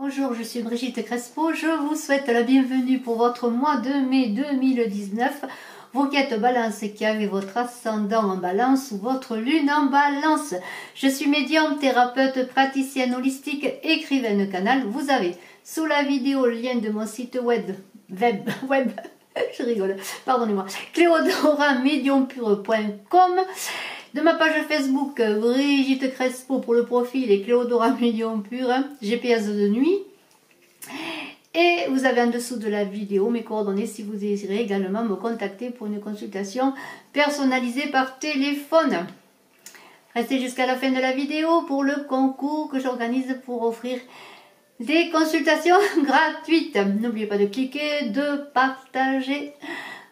Bonjour, je suis Brigitte Crespo, je vous souhaite la bienvenue pour votre mois de mai 2019. Vous qui êtes balance, qui avez votre ascendant en balance ou votre lune en balance. Je suis médium, thérapeute, praticienne holistique, écrivaine canal. Vous avez sous la vidéo le lien de mon site web, je rigole, pardonnez-moi, cléodoramediumpure.com. De ma page Facebook, Brigitte Crespo pour le profil et Cléodora Medium Pure, GPS de nuit. Et vous avez en dessous de la vidéo mes coordonnées si vous désirez également me contacter pour une consultation personnalisée par téléphone. Restez jusqu'à la fin de la vidéo pour le concours que j'organise pour offrir des consultations gratuites. N'oubliez pas de cliquer, de partager,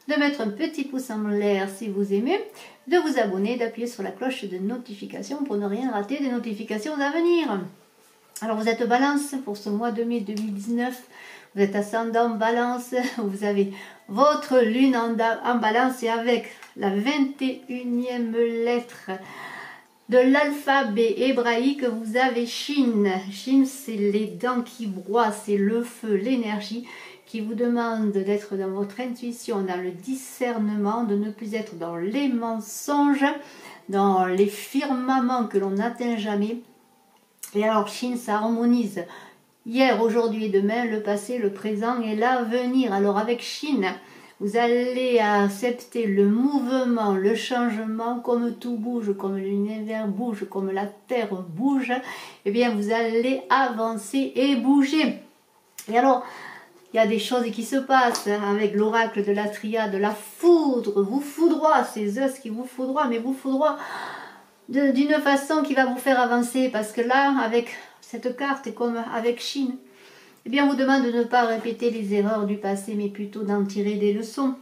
de mettre un petit pouce en l'air si vous aimez, de vous abonner, d'appuyer sur la cloche de notification pour ne rien rater des notifications à venir. Alors vous êtes balance pour ce mois de mai 2019, vous êtes ascendant balance, vous avez votre lune en balance et avec la 21e lettre de l'alphabet hébraïque, vous avez Shin. Shin, c'est les dents qui broient, c'est le feu, l'énergie qui vous demande d'être dans votre intuition, dans le discernement, de ne plus être dans les mensonges, dans les firmaments que l'on n'atteint jamais. Et alors Shin, ça harmonise hier, aujourd'hui et demain, le passé, le présent et l'avenir. Alors avec Shin, vous allez accepter le mouvement, le changement, comme tout bouge, comme l'univers bouge, comme la terre bouge. Eh bien, vous allez avancer et bouger. Et alors, il y a des choses qui se passent avec l'oracle de la triade, la foudre, vous foudroie, c'est Zeus qui vous foudroie, mais vous foudroie d'une façon qui va vous faire avancer, parce que là, avec cette carte, et comme avec Shin, eh bien, on vous demande de ne pas répéter les erreurs du passé, mais plutôt d'en tirer des leçons,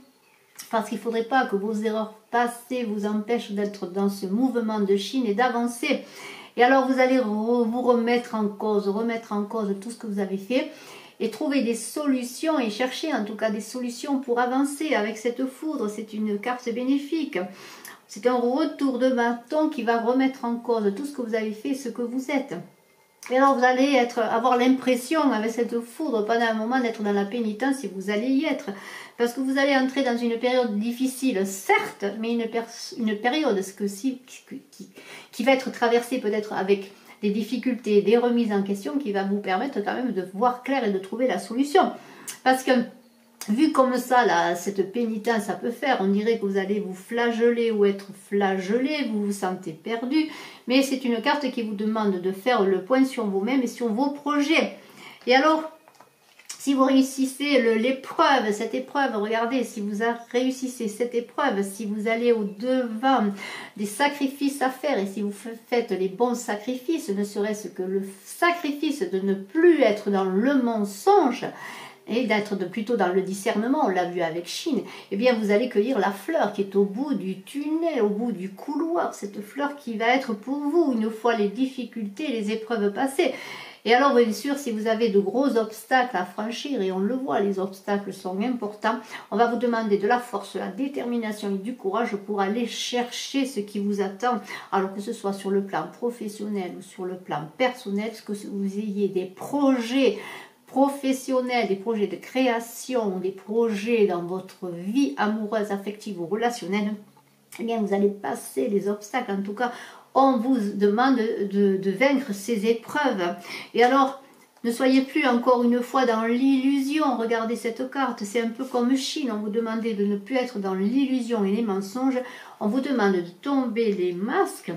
parce qu'il ne faudrait pas que vos erreurs passées vous empêchent d'être dans ce mouvement de Shin et d'avancer. Et alors, vous allez vous remettre en cause tout ce que vous avez fait, et trouver des solutions, et chercher en tout cas des solutions pour avancer avec cette foudre. C'est une carte bénéfique. C'est un retour de bâton qui va remettre en cause tout ce que vous avez fait, ce que vous êtes. Et alors vous allez avoir l'impression avec cette foudre pendant un moment d'être dans la pénitence, et vous allez y être. Parce que vous allez entrer dans une période difficile, certes, mais une période qui va être traversée peut-être avec des difficultés, des remises en question, qui va vous permettre quand même de voir clair et de trouver la solution. Parce que vu comme ça, là, cette pénitence, ça peut faire, on dirait que vous allez vous flageller ou être flagellé, vous vous sentez perdu, mais c'est une carte qui vous demande de faire le point sur vous-même et sur vos projets. Et alors, si vous réussissez l'épreuve, cette épreuve, regardez, si vous réussissez cette épreuve, si vous allez au-devant des sacrifices à faire, et si vous faites les bons sacrifices, ne serait-ce que le sacrifice de ne plus être dans le mensonge, et d'être plutôt dans le discernement, on l'a vu avec Shin, eh bien vous allez cueillir la fleur qui est au bout du tunnel, au bout du couloir, cette fleur qui va être pour vous une fois les difficultés, les épreuves passées. Et alors bien sûr, si vous avez de gros obstacles à franchir, et on le voit, les obstacles sont importants, on va vous demander de la force, de la détermination et du courage pour aller chercher ce qui vous attend, alors que ce soit sur le plan professionnel ou sur le plan personnel, que vous ayez des projets professionnels, des projets de création, des projets dans votre vie amoureuse, affective ou relationnelle, eh bien vous allez passer les obstacles. En tout cas, on vous demande de vaincre ces épreuves. Et alors, ne soyez plus encore une fois dans l'illusion. Regardez cette carte, c'est un peu comme Shin. On vous demandait de ne plus être dans l'illusion et les mensonges. On vous demande de tomber les masques.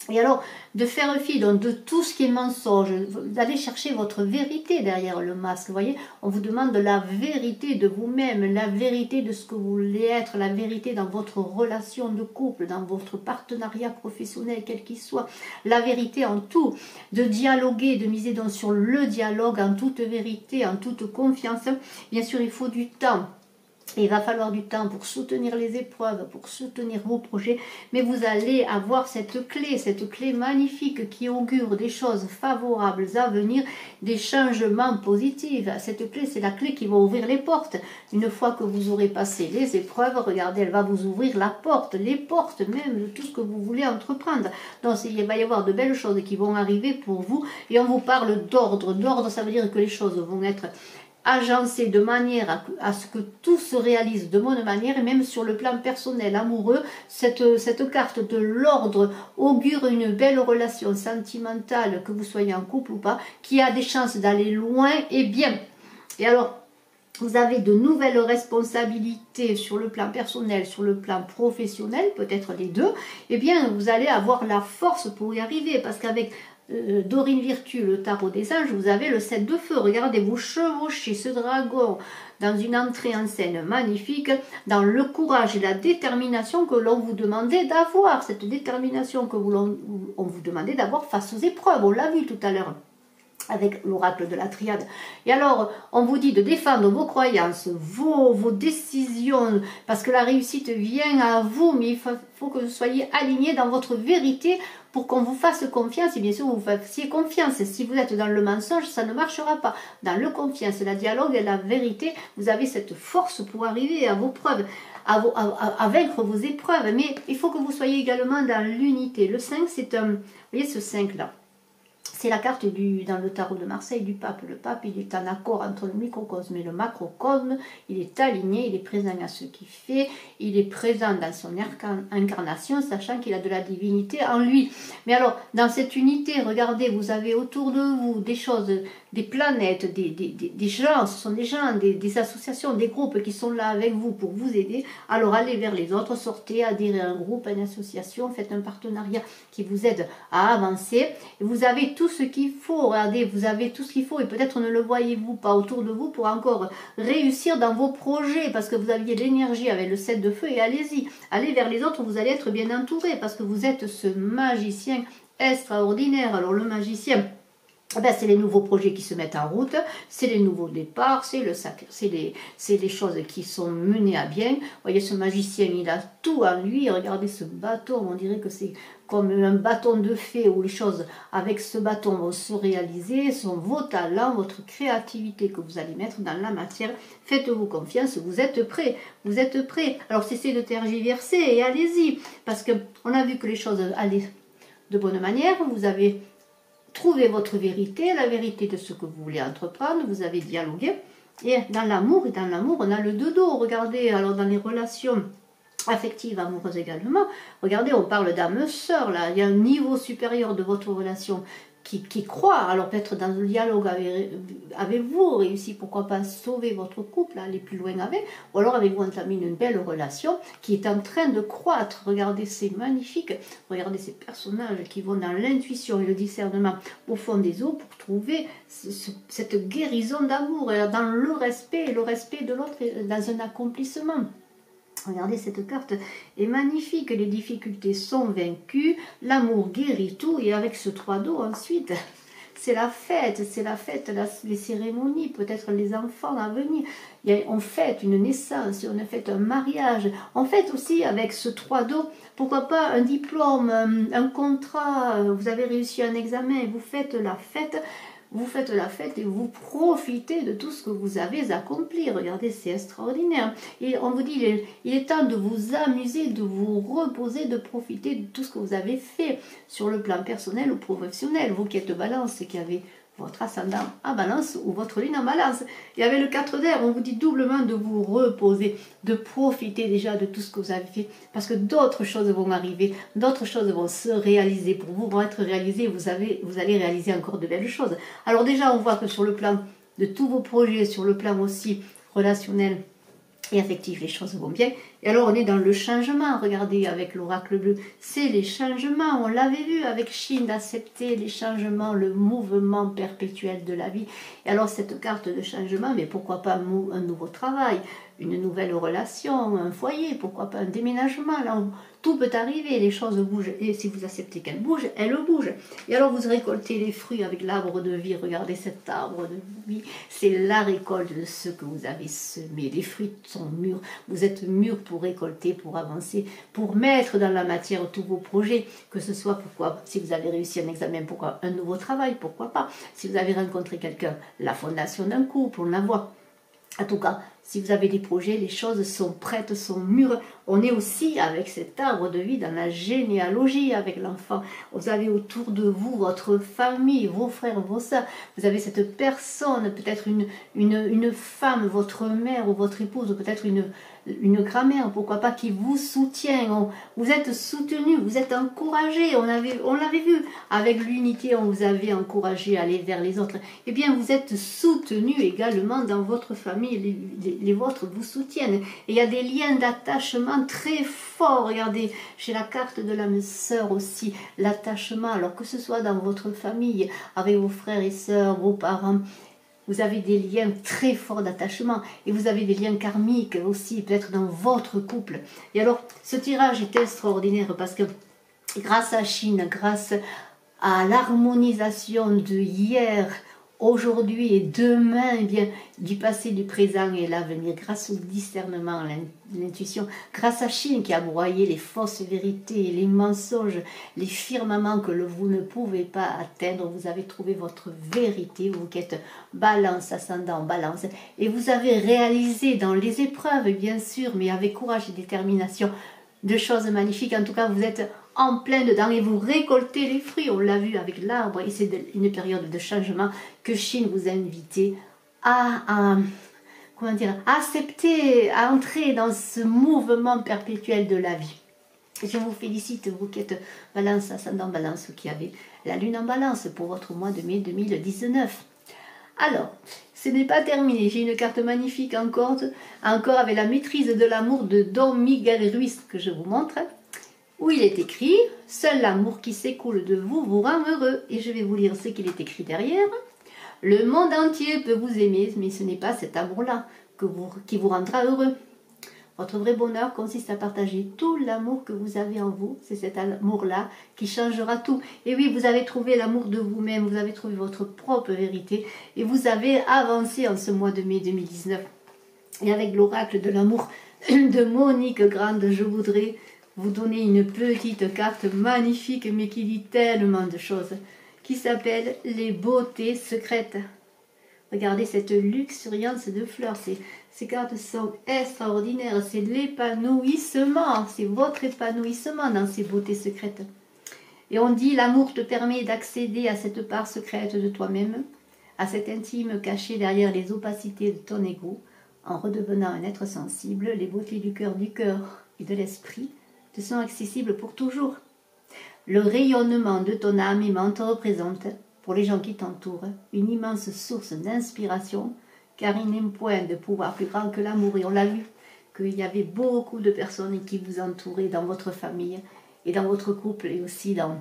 Et alors, de faire fi donc, de tout ce qui est mensonge, d'aller chercher votre vérité derrière le masque. Vous voyez, on vous demande la vérité de vous-même, la vérité de ce que vous voulez être, la vérité dans votre relation de couple, dans votre partenariat professionnel, quel qu'il soit, la vérité en tout, de dialoguer, de miser donc sur le dialogue en toute vérité, en toute confiance. Bien sûr, il faut du temps. Et il va falloir du temps pour soutenir les épreuves, pour soutenir vos projets, mais vous allez avoir cette clé magnifique qui augure des choses favorables à venir, des changements positifs. Cette clé, c'est la clé qui va ouvrir les portes. Une fois que vous aurez passé les épreuves, regardez, elle va vous ouvrir la porte, les portes même de tout ce que vous voulez entreprendre. Donc il va y avoir de belles choses qui vont arriver pour vous, et on vous parle d'ordre. D'ordre, ça veut dire que les choses vont être agencé de manière à ce que tout se réalise de bonne manière, et même sur le plan personnel, amoureux, cette carte de l'ordre augure une belle relation sentimentale, que vous soyez en couple ou pas, qui a des chances d'aller loin et bien. Et alors, vous avez de nouvelles responsabilités sur le plan personnel, sur le plan professionnel, peut-être les deux, et bien vous allez avoir la force pour y arriver, parce qu'avec Dorine Virtue, le tarot des anges, vous avez le 7 de feu. Regardez, vous chevauchez ce dragon dans une entrée en scène magnifique, dans le courage et la détermination que l'on vous demandait d'avoir, cette détermination que on vous demandait d'avoir face aux épreuves, on l'a vu tout à l'heure avec l'oracle de la triade. Et alors, on vous dit de défendre vos croyances, vos décisions, parce que la réussite vient à vous, mais il faut que vous soyez aligné dans votre vérité pour qu'on vous fasse confiance, et bien sûr, vous fassiez confiance. Si vous êtes dans le mensonge, ça ne marchera pas. Dans le confiance, la dialogue et la vérité, vous avez cette force pour arriver à vos preuves, à vaincre vos épreuves, mais il faut que vous soyez également dans l'unité. Le 5, c'est un... Vous voyez ce 5-là? C'est la carte dans le tarot de Marseille du pape. Le pape, il est en accord entre le microcosme et le macrocosme. Il est aligné, il est présent à ce qu'il fait. Il est présent dans son incarnation, sachant qu'il a de la divinité en lui. Mais alors, dans cette unité, regardez, vous avez autour de vous des choses, des planètes, des gens, ce sont des gens, des associations, des groupes qui sont là avec vous pour vous aider. Alors, allez vers les autres, sortez, adhérez à un groupe, à une association, faites un partenariat qui vous aide à avancer. Et vous avez tout ce qu'il faut, regardez, vous avez tout ce qu'il faut, et peut-être ne le voyez-vous pas autour de vous pour encore réussir dans vos projets, parce que vous aviez l'énergie avec le 7 de feu, et allez-y, allez vers les autres, vous allez être bien entouré, parce que vous êtes ce magicien extraordinaire. Alors le magicien, ben, c'est les nouveaux projets qui se mettent en route, c'est les nouveaux départs, c'est les choses qui sont menées à bien. Vous voyez, ce magicien, il a tout en lui. Regardez ce bâton, on dirait que c'est comme un bâton de fée, où les choses avec ce bâton vont se réaliser, sont vos talents, votre créativité que vous allez mettre dans la matière. Faites-vous confiance, vous êtes prêts, vous êtes prêts. Alors cessez de tergiverser et allez-y, parce qu'on a vu que les choses allaient de bonne manière. Vous avez trouvé votre vérité, la vérité de ce que vous voulez entreprendre, vous avez dialogué. Et dans l'amour, on a le dodo. Regardez, alors dans les relations affective, amoureuse également. Regardez, on parle d'âme sœur, là. Il y a un niveau supérieur de votre relation qui croit. Alors peut-être dans le dialogue avez-vous réussi, pourquoi pas, sauver votre couple, aller plus loin avec, ou alors avez-vous entamé une belle relation qui est en train de croître. Regardez, c'est magnifique. Regardez ces personnages qui vont dans l'intuition et le discernement au fond des eaux pour trouver cette guérison d'amour, dans le respect de l'autre, dans un accomplissement. Regardez, cette carte est magnifique, les difficultés sont vaincues, l'amour guérit tout, et avec ce 3 d'eau ensuite, c'est la fête, les cérémonies, peut-être les enfants à venir. On fête une naissance, on fête un mariage, on fête aussi avec ce 3 d'eau, pourquoi pas un diplôme, un contrat, vous avez réussi un examen, vous faites la fête. Vous faites la fête et vous profitez de tout ce que vous avez accompli. Regardez, c'est extraordinaire. Et on vous dit, il est temps de vous amuser, de vous reposer, de profiter de tout ce que vous avez fait sur le plan personnel ou professionnel. Vous qui êtes Balance, qui avez votre ascendant en Balance ou votre lune en Balance. Et avec le 4 d'air, on vous dit doublement de vous reposer, de profiter déjà de tout ce que vous avez fait, parce que d'autres choses vont arriver, d'autres choses vont se réaliser pour vous, vont être réalisées, vous allez réaliser encore de belles choses. Alors déjà, on voit que sur le plan de tous vos projets, sur le plan aussi relationnel et affectif, les choses vont bien. Et alors on est dans le changement, regardez avec l'oracle bleu, c'est les changements, on l'avavait vu avec Chine, d'accepter les changements, le mouvement perpétuel de la vie. Et alors cette carte de changement, mais pourquoi pas un nouveau travail, une nouvelle relation, un foyer, pourquoi pas un déménagement, là tout peut arriver, les choses bougent, et si vous acceptez qu'elles bougent, elles bougent. Et alors vous récoltez les fruits avec l'arbre de vie, regardez cet arbre de vie, c'est la récolte de ce que vous avez semé, les fruits sont mûrs, vous êtes mûrs pour récolter, pour avancer, pour mettre dans la matière tous vos projets, que ce soit pourquoi, si vous avez réussi un examen, pourquoi un nouveau travail, pourquoi pas, si vous avez rencontré quelqu'un, la fondation d'un couple, on la voit. En tout cas, si vous avez des projets, les choses sont prêtes, sont mûres. On est aussi avec cet arbre de vie dans la généalogie avec l'enfant. Vous avez autour de vous votre famille, vos frères, vos sœurs. Vous avez cette personne, peut-être une femme, votre mère ou votre épouse, ou peut-être une grand-mère, pourquoi pas, qui vous soutient. Vous êtes soutenu, vous êtes encouragé. On l'avait vu. Avec l'unité, on vous avait encouragé à aller vers les autres. Eh bien, vous êtes soutenu également dans votre famille. Les vôtres vous soutiennent. Et il y a des liens d'attachement très forts. Regardez, chez la carte de l'âme sœur aussi, l'attachement. Alors que ce soit dans votre famille, avec vos frères et sœurs, vos parents, vous avez des liens très forts d'attachement. Et vous avez des liens karmiques aussi, peut-être dans votre couple. Et alors, ce tirage est extraordinaire parce que grâce à Chine, grâce à l'harmonisation de hier, aujourd'hui et demain, eh bien, du passé, du présent et l'avenir, grâce au discernement, l'intuition, grâce à Chine qui a broyé les fausses vérités, les mensonges, les firmaments que vous ne pouvez pas atteindre, vous avez trouvé votre vérité, vous qui êtes balance, ascendant, balance, et vous avez réalisé dans les épreuves, bien sûr, mais avec courage et détermination, de choses magnifiques. En tout cas, vous êtes en plein dedans et vous récoltez les fruits. On l'a vu avec l'arbre et c'est une période de changement que Chine vous a invité à accepter, à entrer dans ce mouvement perpétuel de la vie. Je vous félicite, vous qui êtes balance, ascendant balance, qui avez la lune en balance pour votre mois de mai 2019. Alors, ce n'est pas terminé, j'ai une carte magnifique encore avec la maîtrise de l'amour de Don Miguel Ruiz que je vous montre, où il est écrit « Seul l'amour qui s'écoule de vous vous rend heureux ». Et je vais vous lire ce qu'il est écrit derrière. « Le monde entier peut vous aimer, mais ce n'est pas cet amour-là qui vous rendra heureux. Votre vrai bonheur consiste à partager tout l'amour que vous avez en vous. C'est cet amour-là qui changera tout. Et oui, vous avez trouvé l'amour de vous-même, vous avez trouvé votre propre vérité et vous avez avancé en ce mois de mai 2019. Et avec l'oracle de l'amour de Monique Grande, je voudrais vous donner une petite carte magnifique, mais qui dit tellement de choses, qui s'appelle « Les beautés secrètes ». Regardez cette luxuriance de fleurs, ces cartes sont extraordinaires, c'est l'épanouissement, c'est votre épanouissement dans ces beautés secrètes. Et on dit, l'amour te permet d'accéder à cette part secrète de toi-même, à cet intime caché derrière les opacités de ton ego, en redevenant un être sensible, les beautés du cœur et de l'esprit te sont accessibles pour toujours. Le rayonnement de ton âme aimante représente, pour les gens qui t'entourent, une immense source d'inspiration, car il n'est point de pouvoir plus grand que l'amour. Et on l'a vu, qu'il y avait beaucoup de personnes qui vous entouraient dans votre famille et dans votre couple et aussi dans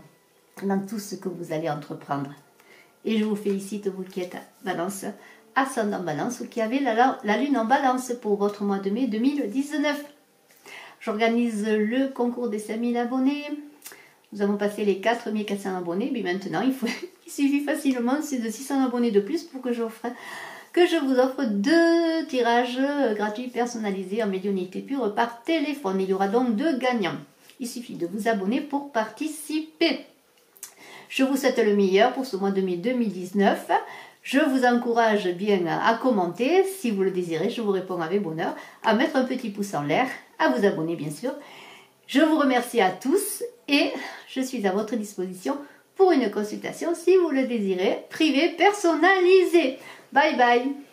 tout ce que vous allez entreprendre. Et je vous félicite, vous qui êtes balance, ascendant balance, ou qui avez la lune en balance pour votre mois de mai 2019. J'organise le concours des 5000 abonnés. Nous avons passé les 4400 abonnés, mais maintenant il suffit facilement, c'est de 600 abonnés de plus pour que je vous offre 2 tirages gratuits personnalisés en médiumnité pure par téléphone. Il y aura donc 2 gagnants. Il suffit de vous abonner pour participer. Je vous souhaite le meilleur pour ce mois de mai 2019. Je vous encourage bien à commenter, si vous le désirez, je vous réponds avec bonheur, à mettre un petit pouce en l'air, à vous abonner bien sûr. Je vous remercie à tous et je suis à votre disposition pour une consultation si vous le désirez, privée, personnalisée. Bye bye.